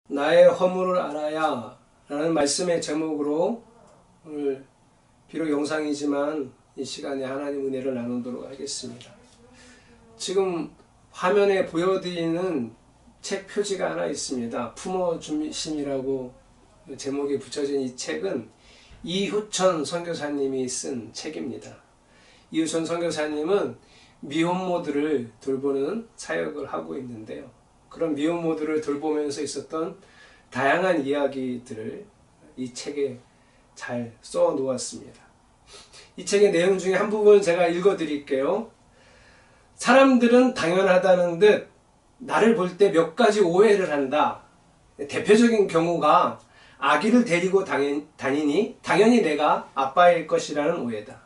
나의 허물을 알아야 라는 말씀의 제목으로 오늘 비록 영상이지만 이 시간에 하나님 은혜를 나누도록 하겠습니다. 지금 화면에 보여드리는 책 표지가 하나 있습니다. 품어주심이라고 제목이 붙여진 이 책은 이효천 선교사님이 쓴 책입니다. 이효천 선교사님은 미혼모들을 돌보는 사역을 하고 있는데요. 그런 미혼모들을 돌보면서 있었던 다양한 이야기들을 이 책에 잘 써 놓았습니다. 이 책의 내용 중에 한 부분 제가 읽어 드릴게요. 사람들은 당연하다는 듯 나를 볼 때 몇 가지 오해를 한다. 대표적인 경우가 아기를 데리고 다니니 당연히 내가 아빠일 것이라는 오해다.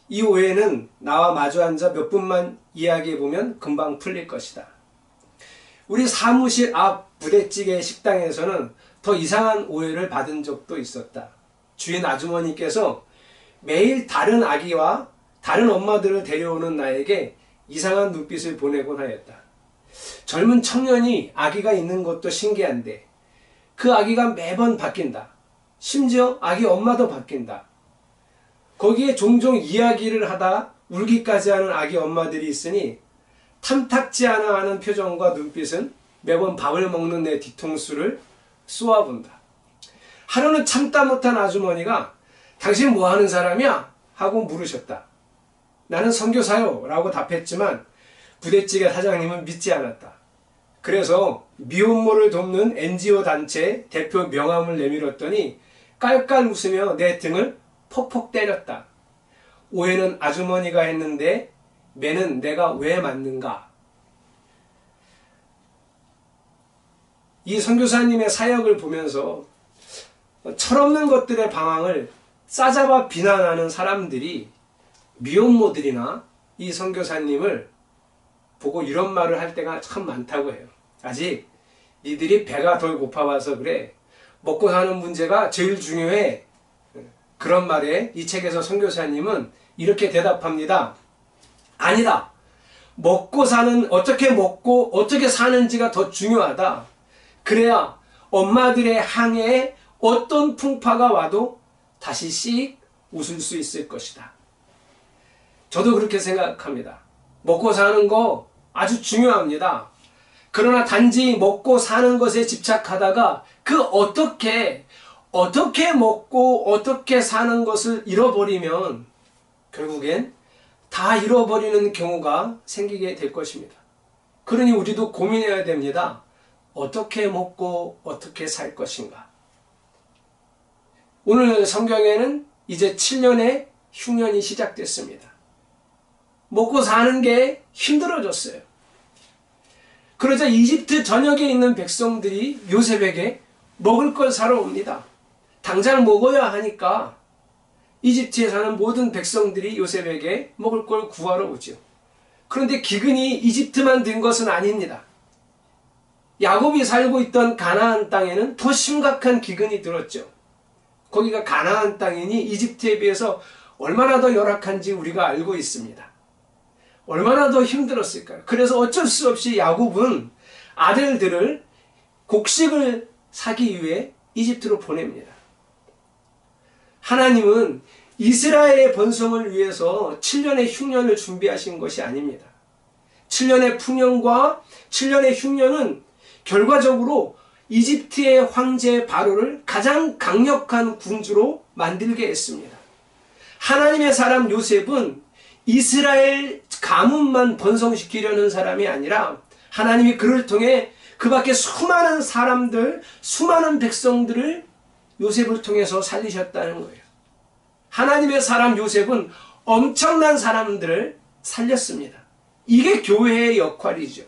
이 오해는 나와 마주 앉아 몇 분만 이야기해보면 금방 풀릴 것이다. 우리 사무실 앞 부대찌개 식당에서는 더 이상한 오해를 받은 적도 있었다. 주인 아주머니께서 매일 다른 아기와 다른 엄마들을 데려오는 나에게 이상한 눈빛을 보내곤 하였다. 젊은 청년이 아기가 있는 것도 신기한데 그 아기가 매번 바뀐다. 심지어 아기 엄마도 바뀐다. 거기에 종종 이야기를 하다 울기까지 하는 아기 엄마들이 있으니 탐탁지 않아 하는 표정과 눈빛은 매번 밥을 먹는 내 뒤통수를 쏘아본다. 하루는 참다 못한 아주머니가 당신 뭐 하는 사람이야? 하고 물으셨다. 나는 선교사요 라고 답했지만 부대찌개 사장님은 믿지 않았다. 그래서 미혼모를 돕는 NGO 단체 대표 명함을 내밀었더니 깔깔 웃으며 내 등을 퍽퍽 때렸다. 오해는 아주머니가 했는데 매는 내가 왜 맞는가? 이 선교사님의 사역을 보면서 철없는 것들의 방황을 싸잡아 비난하는 사람들이 미혼모들이나 이 선교사님을 보고 이런 말을 할 때가 참 많다고 해요. 아직 니들이 배가 덜 고파와서 그래. 먹고 사는 문제가 제일 중요해. 그런 말에 이 책에서 선교사님은 이렇게 대답합니다. 아니다. 어떻게 먹고 어떻게 사는지가 더 중요하다. 그래야 엄마들의 항해에 어떤 풍파가 와도 다시 씩 웃을 수 있을 것이다. 저도 그렇게 생각합니다. 먹고 사는 거 아주 중요합니다. 그러나 단지 먹고 사는 것에 집착하다가 그 어떻게 먹고 어떻게 사는 것을 잃어버리면 결국엔 다 잃어버리는 경우가 생기게 될 것입니다. 그러니 우리도 고민해야 됩니다. 어떻게 먹고 어떻게 살 것인가. 오늘 성경에는 이제 7년의 흉년이 시작됐습니다. 먹고 사는 게 힘들어졌어요. 그러자 이집트 전역에 있는 백성들이 요셉에게 먹을 걸 사러 옵니다. 당장 먹어야 하니까 이집트에 사는 모든 백성들이 요셉에게 먹을 걸 구하러 오죠. 그런데 기근이 이집트만 된 것은 아닙니다. 야곱이 살고 있던 가나안 땅에는 더 심각한 기근이 들었죠. 거기가 가나안 땅이니 이집트에 비해서 얼마나 더 열악한지 우리가 알고 있습니다. 얼마나 더 힘들었을까요? 그래서 어쩔 수 없이 야곱은 아들들을 곡식을 사기 위해 이집트로 보냅니다. 하나님은 이스라엘의 번성을 위해서 7년의 흉년을 준비하신 것이 아닙니다. 7년의 풍년과 7년의 흉년은 결과적으로 이집트의 황제 바로를 가장 강력한 군주로 만들게 했습니다. 하나님의 사람 요셉은 이스라엘 가문만 번성시키려는 사람이 아니라 하나님이 그를 통해 그 밖에 수많은 사람들, 수많은 백성들을 요셉을 통해서 살리셨다는 거예요. 하나님의 사람 요셉은 엄청난 사람들을 살렸습니다. 이게 교회의 역할이죠.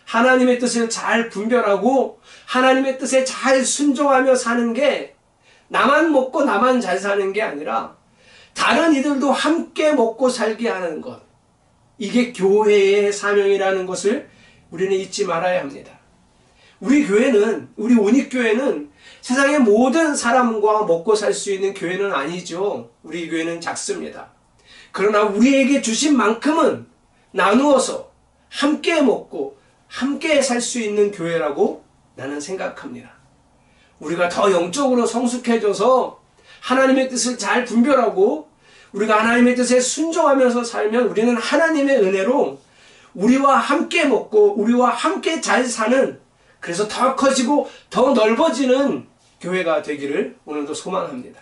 하나님의 뜻을 잘 분별하고 하나님의 뜻에 잘 순종하며 사는 게 나만 먹고 나만 잘 사는 게 아니라 다른 이들도 함께 먹고 살게 하는 것. 이게 교회의 사명이라는 것을 우리는 잊지 말아야 합니다. 우리 온익교회는 세상의 모든 사람과 먹고 살 수 있는 교회는 아니죠. 우리 교회는 작습니다. 그러나 우리에게 주신 만큼은 나누어서 함께 먹고 함께 살 수 있는 교회라고 나는 생각합니다. 우리가 더 영적으로 성숙해져서 하나님의 뜻을 잘 분별하고 우리가 하나님의 뜻에 순종하면서 살면 우리는 하나님의 은혜로 우리와 함께 먹고 우리와 함께 잘 사는, 그래서 더 커지고 더 넓어지는 교회가 되기를 오늘도 소망합니다.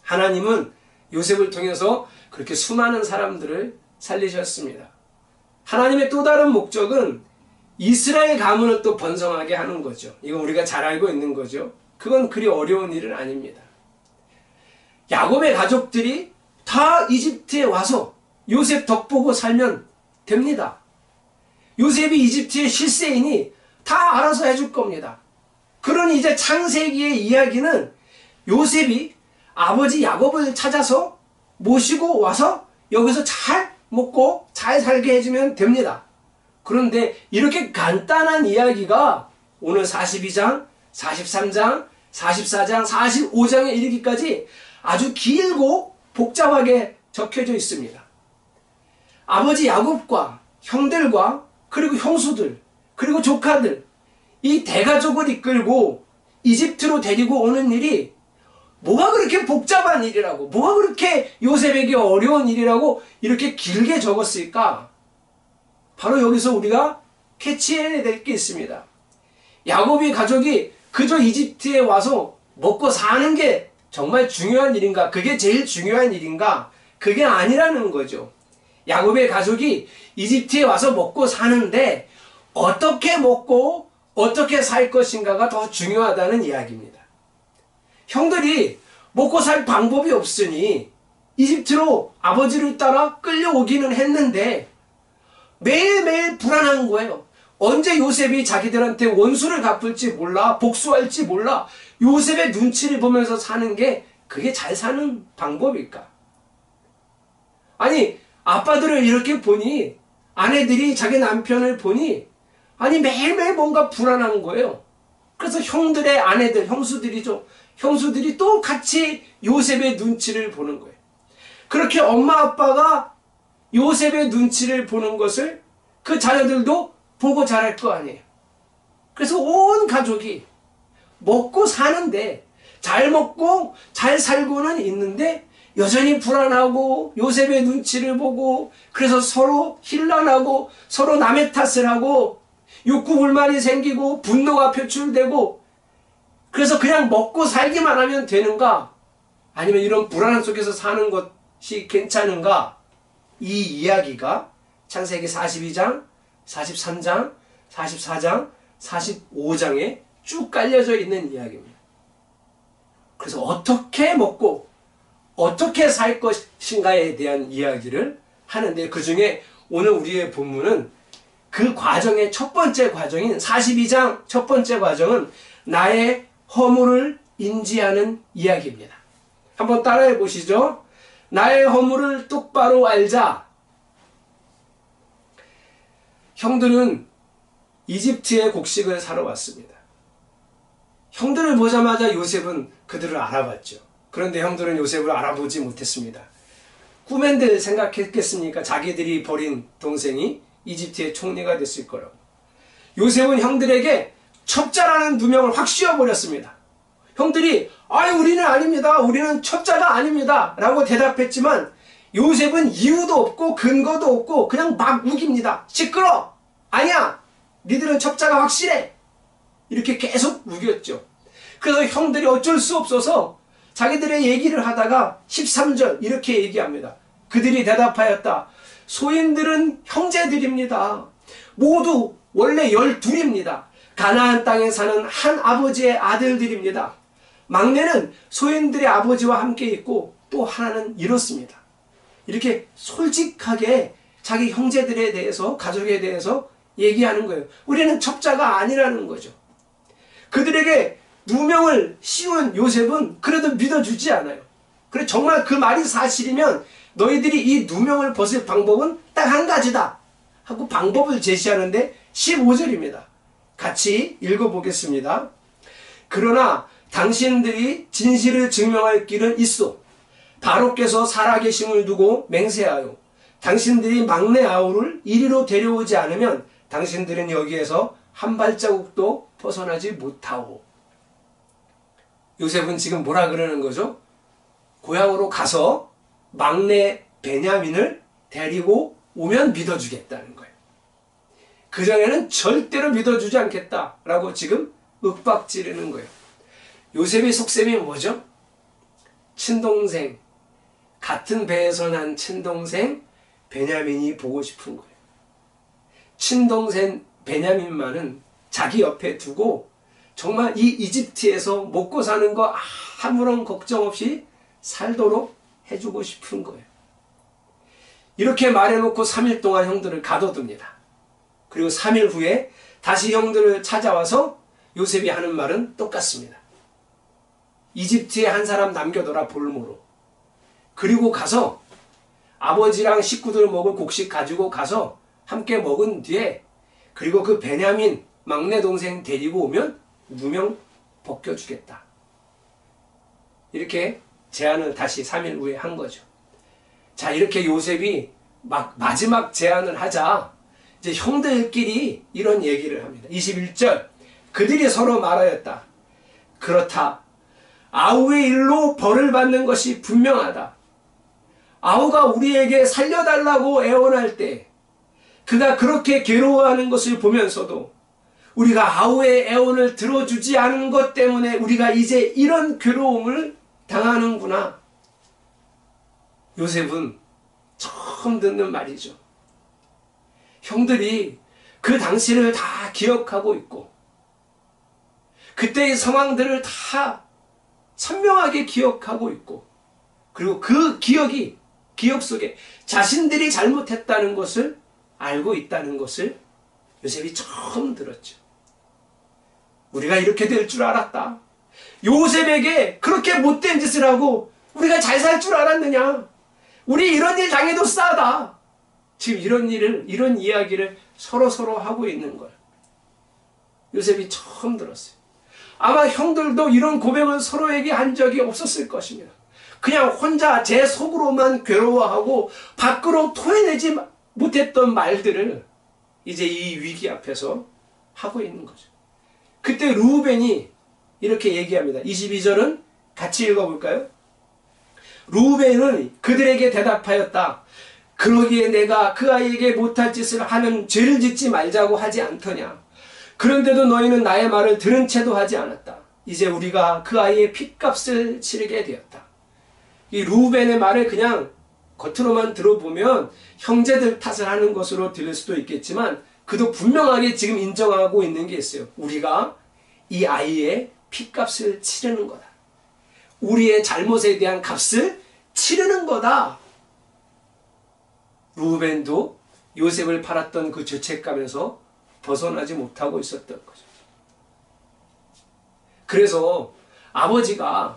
하나님은 요셉을 통해서 그렇게 수많은 사람들을 살리셨습니다. 하나님의 또 다른 목적은 이스라엘 가문을 또 번성하게 하는 거죠. 이건 우리가 잘 알고 있는 거죠. 그건 그리 어려운 일은 아닙니다. 야곱의 가족들이 다 이집트에 와서 요셉 덕보고 살면 됩니다. 요셉이 이집트의 실세이니 다 알아서 해줄 겁니다. 그러니 이제 창세기의 이야기는 요셉이 아버지 야곱을 찾아서 모시고 와서 여기서 잘 먹고 잘 살게 해주면 됩니다. 그런데 이렇게 간단한 이야기가 오늘 42장, 43장, 44장, 45장에 이르기까지 아주 길고 복잡하게 적혀져 있습니다. 아버지 야곱과 형들과 그리고 형수들 그리고 조카들, 이 대가족을 이끌고 이집트로 데리고 오는 일이 뭐가 그렇게 복잡한 일이라고, 뭐가 그렇게 요셉에게 어려운 일이라고 이렇게 길게 적었을까? 바로 여기서 우리가 캐치해야 될 게 있습니다. 야곱의 가족이 그저 이집트에 와서 먹고 사는 게 정말 중요한 일인가? 그게 제일 중요한 일인가? 그게 아니라는 거죠. 야곱의 가족이 이집트에 와서 먹고 사는데 어떻게 먹고 어떻게 살 것인가가 더 중요하다는 이야기입니다. 형들이 먹고 살 방법이 없으니 이집트로 아버지를 따라 끌려오기는 했는데 매일매일 불안한 거예요. 언제 요셉이 자기들한테 원수를 갚을지 몰라, 복수할지 몰라. 요셉의 눈치를 보면서 사는 게 그게 잘 사는 방법일까? 아니, 아빠들을 이렇게 보니, 아내들이 자기 남편을 보니, 아니 매일매일 뭔가 불안한 거예요. 그래서 형들의 아내들, 형수들이죠. 형수들이 또 같이 요셉의 눈치를 보는 거예요. 그렇게 엄마 아빠가 요셉의 눈치를 보는 것을 그 자녀들도 보고 자랄 거 아니에요. 그래서 온 가족이 먹고 사는데, 잘 먹고 잘 살고는 있는데 여전히 불안하고 요셉의 눈치를 보고, 그래서 서로 힐난하고 서로 남의 탓을 하고 욕구불만이 생기고 분노가 표출되고, 그래서 그냥 먹고 살기만 하면 되는가? 아니면 이런 불안함 속에서 사는 것이 괜찮은가? 이 이야기가 창세기 42장, 43장, 44장, 45장에 쭉 깔려져 있는 이야기입니다. 그래서 어떻게 먹고 어떻게 살 것인가에 대한 이야기를 하는데, 그 중에 오늘 우리의 본문은 그 과정의 첫 번째 과정인 42장 첫 번째 과정은 나의 허물을 인지하는 이야기입니다. 한번 따라해 보시죠. 나의 허물을 똑바로 알자. 형들은 이집트의 곡식을 사러 왔습니다. 형들을 보자마자 요셉은 그들을 알아봤죠. 그런데 형들은 요셉을 알아보지 못했습니다. 꿈엔들 생각했겠습니까? 자기들이 버린 동생이 이집트의 총리가 됐을 거라고. 요셉은 형들에게 첩자라는 누명을 확 씌워버렸습니다. 형들이 우리는 아닙니다. 우리는 첩자가 아닙니다. 라고 대답했지만 요셉은 이유도 없고 근거도 없고 그냥 막 우깁니다. 시끄러! 아니야! 니들은 첩자가 확실해! 이렇게 계속 우겼죠. 그래서 형들이 어쩔 수 없어서 자기들의 얘기를 하다가 13절 이렇게 얘기합니다. 그들이 대답하였다. 소인들은 형제들입니다. 모두 원래 12입니다. 가나안 땅에 사는 한 아버지의 아들들입니다. 막내는 소인들의 아버지와 함께 있고 또 하나는 이렇습니다. 이렇게 솔직하게 자기 형제들에 대해서, 가족에 대해서 얘기하는 거예요. 우리는 첩자가 아니라는 거죠. 그들에게 누명을 씌운 요셉은 그래도 믿어주지 않아요. 그래, 정말 그 말이 사실이면 너희들이 이 누명을 벗을 방법은 딱 한 가지다 하고 방법을 제시하는데 15절입니다. 같이 읽어보겠습니다. 그러나 당신들이 진실을 증명할 길은 있어. 바로께서 살아계심을 두고 맹세하여 당신들이 막내 아우를 이리로 데려오지 않으면 당신들은 여기에서 한 발자국도 벗어나지 못하오. 요셉은 지금 뭐라 그러는 거죠? 고향으로 가서 막내 베냐민을 데리고 오면 믿어주겠다는 거예요. 그전에는 절대로 믿어주지 않겠다라고 지금 윽박지르는 거예요. 요셉의 속셈이 뭐죠? 친동생, 같은 배에서 난 친동생 베냐민이 보고 싶은 거예요. 친동생 베냐민만은 자기 옆에 두고 정말 이 이집트에서 먹고 사는 거 아무런 걱정 없이 살도록 해주고 싶은 거예요. 이렇게 말해놓고 3일 동안 형들을 가둬둡니다. 그리고 3일 후에 다시 형들을 찾아와서 요셉이 하는 말은 똑같습니다. 이집트에 한 사람 남겨둬라 볼모로. 그리고 가서 아버지랑 식구들 먹을 곡식 가지고 가서 함께 먹은 뒤에 그리고 그 베냐민 막내 동생 데리고 오면 누명 벗겨주겠다. 이렇게 제안을 다시 3일 후에 한 거죠. 자, 이렇게 요셉이 마지막 제안을 하자 이제 형들끼리 이런 얘기를 합니다. 21절 그들이 서로 말하였다. 그렇다. 아우의 일로 벌을 받는 것이 분명하다. 아우가 우리에게 살려달라고 애원할 때 그가 그렇게 괴로워하는 것을 보면서도 우리가 아우의 애원을 들어주지 않은 것 때문에 우리가 이제 이런 괴로움을 당하는구나. 요셉은 처음 듣는 말이죠. 형들이 그 당시를 다 기억하고 있고 그때의 상황들을 다 선명하게 기억하고 있고 그리고 그 기억 속에 자신들이 잘못했다는 것을 알고 있다는 것을 요셉이 처음 들었죠. 우리가 이렇게 될 줄 알았다. 요셉에게 그렇게 못된 짓을 하고 우리가 잘 살 줄 알았느냐. 우리 이런 일 당해도 싸다. 지금 이런 이야기를 서로 하고 있는 거예요. 요셉이 처음 들었어요. 아마 형들도 이런 고백을 서로에게 한 적이 없었을 것입니다. 그냥 혼자 제 속으로만 괴로워하고 밖으로 토해내지 못했던 말들을 이제 이 위기 앞에서 하고 있는 거죠. 그때 르우벤이 이렇게 얘기합니다. 22절은 같이 읽어볼까요? 르우벤은 그들에게 대답하였다. 그러기에 내가 그 아이에게 못할 짓을 하는 죄를 짓지 말자고 하지 않더냐. 그런데도 너희는 나의 말을 들은 채도 하지 않았다. 이제 우리가 그 아이의 핏값을 치르게 되었다. 이 르우벤의 말을 그냥 겉으로만 들어보면 형제들 탓을 하는 것으로 들릴 수도 있겠지만 그도 분명하게 지금 인정하고 있는 게 있어요. 우리가 이 아이의 핏값을 치르는 거다. 우리의 잘못에 대한 값을 치르는 거다. 르우벤도 요셉을 팔았던 그 죄책감에서 벗어나지 못하고 있었던 거죠. 그래서 아버지가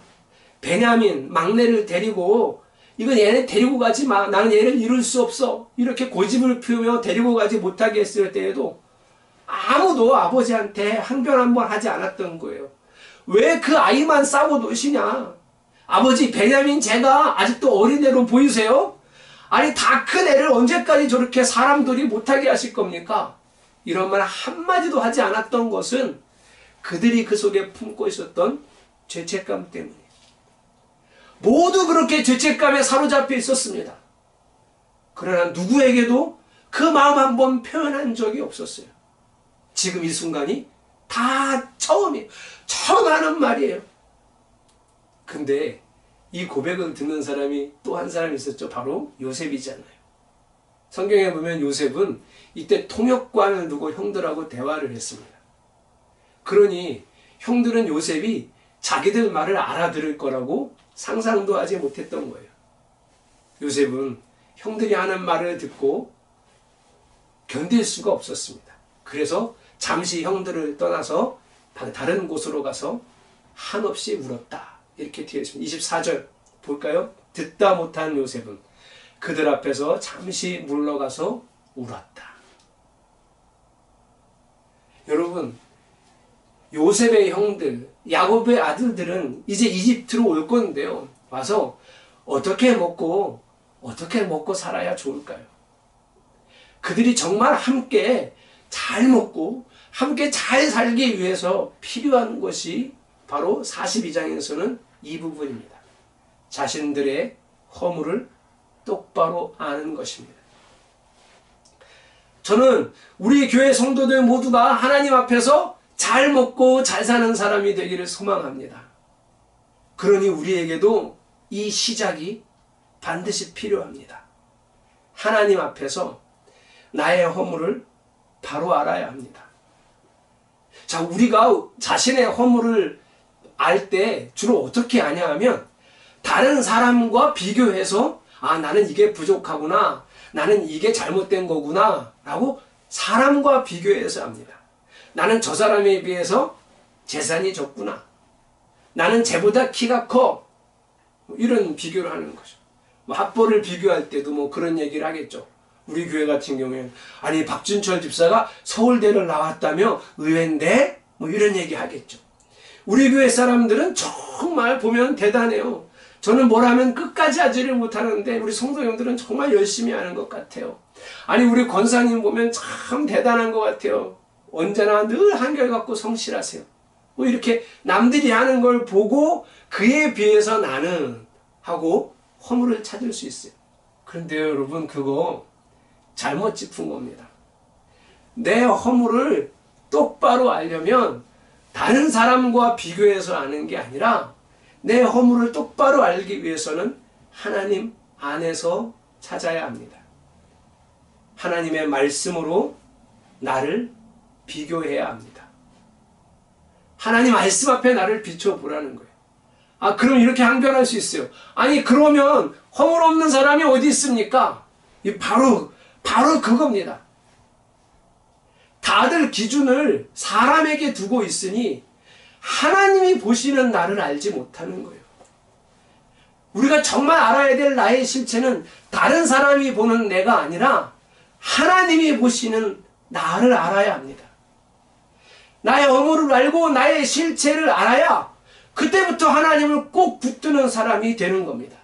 베냐민 막내를 데리고 이건 얘네 데리고 가지 마. 나는 얘를 잃을 수 없어. 이렇게 고집을 피우며 데리고 가지 못하게 했을 때에도 아무도 아버지한테 항변 한번 하지 않았던 거예요. 왜 그 아이만 싸고 노시냐. 아버지 베냐민 제가 아직도 어린애로 보이세요? 아니 다 큰 애를 언제까지 저렇게 사람들이 못하게 하실 겁니까? 이런 말 한마디도 하지 않았던 것은 그들이 그 속에 품고 있었던 죄책감 때문이에요. 모두 그렇게 죄책감에 사로잡혀 있었습니다. 그러나 누구에게도 그 마음 한번 표현한 적이 없었어요. 지금 이 순간이 다 처음이에요. 처음 하는 말이에요. 근데 이 고백을 듣는 사람이 또 한 사람이 있었죠. 바로 요셉이잖아요. 성경에 보면 요셉은 이때 통역관을 두고 형들하고 대화를 했습니다. 그러니 형들은 요셉이 자기들 말을 알아들을 거라고 상상도 하지 못했던 거예요. 요셉은 형들이 하는 말을 듣고 견딜 수가 없었습니다. 그래서 잠시 형들을 떠나서 다른 곳으로 가서 한없이 울었다. 이렇게 되어 있습니다. 24절 볼까요? 듣다 못한 요셉은 그들 앞에서 잠시 물러가서 울었다. 여러분, 요셉의 형들, 야곱의 아들들은 이제 이집트로 올 건데요. 와서 어떻게 먹고 살아야 좋을까요? 그들이 정말 함께 잘 먹고 함께 잘 살기 위해서 필요한 것이 바로 42장에서는 이 부분입니다. 자신들의 허물을 똑바로 아는 것입니다. 저는 우리 교회 성도들 모두가 하나님 앞에서 잘 먹고 잘 사는 사람이 되기를 소망합니다. 그러니 우리에게도 이 시작이 반드시 필요합니다. 하나님 앞에서 나의 허물을 바로 알아야 합니다. 자, 우리가 자신의 허물을 알 때 주로 어떻게 아냐 하면 다른 사람과 비교해서 나는 이게 부족하구나, 나는 이게 잘못된 거구나 라고 사람과 비교해서 합니다. 나는 저 사람에 비해서 재산이 적구나, 나는 쟤보다 키가 커, 이런 비교를 하는 거죠. 학벌을 비교할 때도 그런 얘기를 하겠죠. 우리 교회 같은 경우에는 아니 박준철 집사가 서울대를 나왔다며 의외인데 이런 얘기 하겠죠. 우리 교회 사람들은 정말 보면 대단해요. 저는 뭘 하면 끝까지 하지를 못하는데 우리 성도 형들은 정말 열심히 하는 것 같아요. 아니 우리 권사님 보면 참 대단한 것 같아요. 언제나 늘 한결같고 성실하세요. 이렇게 남들이 하는 걸 보고 그에 비해서 나는 하고 허물을 찾을 수 있어요. 그런데 여러분, 그거 잘못 짚은 겁니다. 내 허물을 똑바로 알려면 다른 사람과 비교해서 아는 게 아니라 내 허물을 똑바로 알기 위해서는 하나님 안에서 찾아야 합니다. 하나님의 말씀으로 나를 비교해야 합니다. 하나님 말씀 앞에 나를 비춰보라는 거예요. 그럼 이렇게 항변할 수 있어요. 아니 그러면 허물 없는 사람이 어디 있습니까? 바로 그겁니다. 다들 기준을 사람에게 두고 있으니 하나님이 보시는 나를 알지 못하는 거예요. 우리가 정말 알아야 될 나의 실체는 다른 사람이 보는 내가 아니라 하나님이 보시는 나를 알아야 합니다. 나의 허물을 알고 나의 실체를 알아야 그때부터 하나님을 꼭 붙드는 사람이 되는 겁니다.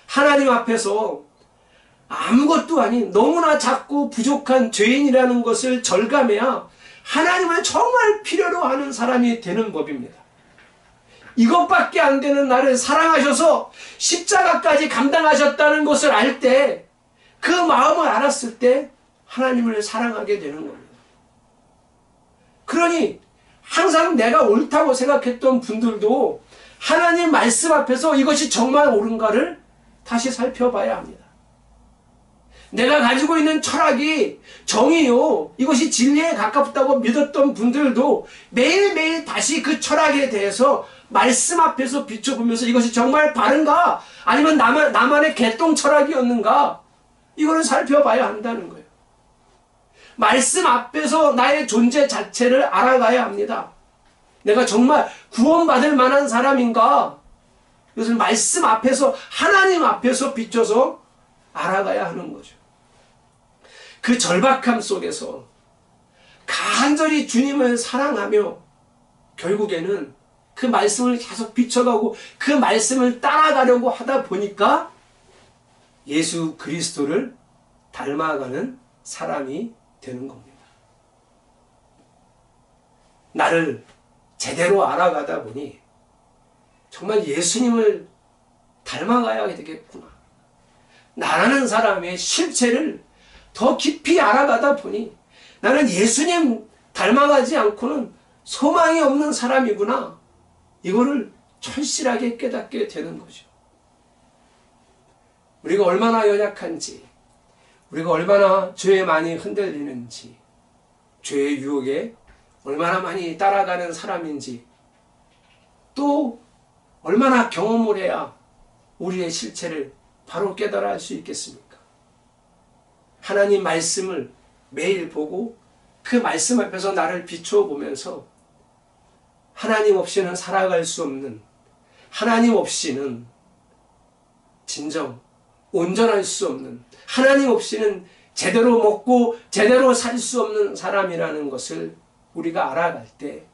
하나님 앞에서 아무것도 아닌 너무나 작고 부족한 죄인이라는 것을 절감해야 하나님을 정말 필요로 하는 사람이 되는 법입니다. 이것밖에 안 되는 나를 사랑하셔서 십자가까지 감당하셨다는 것을 알 때, 그 마음을 알았을 때 하나님을 사랑하게 되는 겁니다. 그러니 항상 내가 옳다고 생각했던 분들도 하나님 말씀 앞에서 이것이 정말 옳은가를 다시 살펴봐야 합니다. 내가 가지고 있는 철학이 정의요, 이것이 진리에 가깝다고 믿었던 분들도 매일매일 다시 그 철학에 대해서 말씀 앞에서 비춰보면서 이것이 정말 바른가, 아니면 나만의 개똥 철학이었는가, 이거를 살펴봐야 한다는 거예요. 말씀 앞에서 나의 존재 자체를 알아가야 합니다. 내가 정말 구원받을 만한 사람인가, 이것을 말씀 앞에서, 하나님 앞에서 비춰서 알아가야 하는 거죠. 그 절박함 속에서 간절히 주님을 사랑하며 결국에는 그 말씀을 계속 비춰가고 그 말씀을 따라가려고 하다 보니까 예수 그리스도를 닮아가는 사람이 되는 겁니다. 나를 제대로 알아가다 보니 정말 예수님을 닮아가야 되겠구나. 나라는 사람의 실체를 더 깊이 알아가다 보니 나는 예수님 닮아가지 않고는 소망이 없는 사람이구나. 이거를 철실하게 깨닫게 되는 거죠. 우리가 얼마나 연약한지, 우리가 얼마나 죄에 많이 흔들리는지, 죄의 유혹에 얼마나 많이 따라가는 사람인지, 또 얼마나 경험을 해야 우리의 실체를 바로 깨달아 할 수 있겠습니까? 하나님 말씀을 매일 보고 그 말씀 앞에서 나를 비추어 보면서 하나님 없이는 살아갈 수 없는, 하나님 없이는 진정 온전할 수 없는, 하나님 없이는 제대로 먹고 제대로 살 수 없는 사람이라는 것을 우리가 알아갈 때,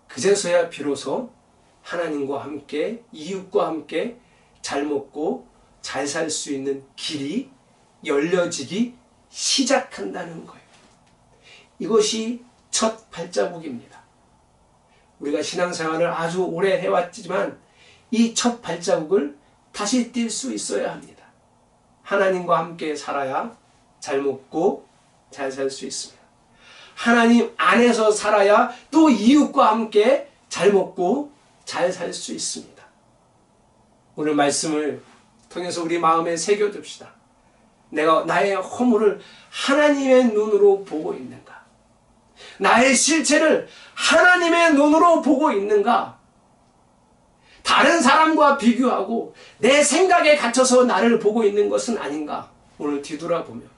그제서야 비로소 하나님과 함께, 이웃과 함께 잘 먹고 잘 살 수 있는 길이 열려지기 시작한다는 거예요. 이것이 첫 발자국입니다. 우리가 신앙생활을 아주 오래 해왔지만 이 첫 발자국을 다시 뛸 수 있어야 합니다. 하나님과 함께 살아야 잘 먹고 잘 살 수 있습니다. 하나님 안에서 살아야 또 이웃과 함께 잘 먹고 잘 살 수 있습니다. 오늘 말씀을 통해서 우리 마음에 새겨둡시다. 내가 나의 허물을 하나님의 눈으로 보고 있는가? 나의 실체를 하나님의 눈으로 보고 있는가? 다른 사람과 비교하고 내 생각에 갇혀서 나를 보고 있는 것은 아닌가? 오늘 뒤돌아보면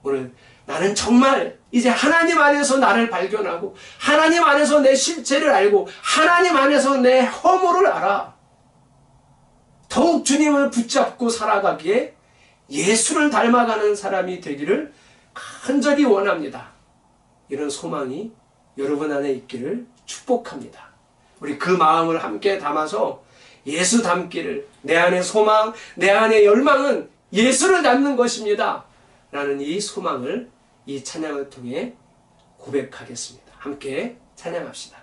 오늘 나는 정말 이제 하나님 안에서 나를 발견하고 하나님 안에서 내 실체를 알고 하나님 안에서 내 허물을 알아. 더욱 주님을 붙잡고 살아가기에 예수를 닮아가는 사람이 되기를 간절히 원합니다. 이런 소망이 여러분 안에 있기를 축복합니다. 우리 그 마음을 함께 담아서 예수 닮기를, 내 안의 소망, 내 안의 열망은 예수를 닮는 것입니다. 라는 이 소망을 이 찬양을 통해 고백하겠습니다. 함께 찬양합시다.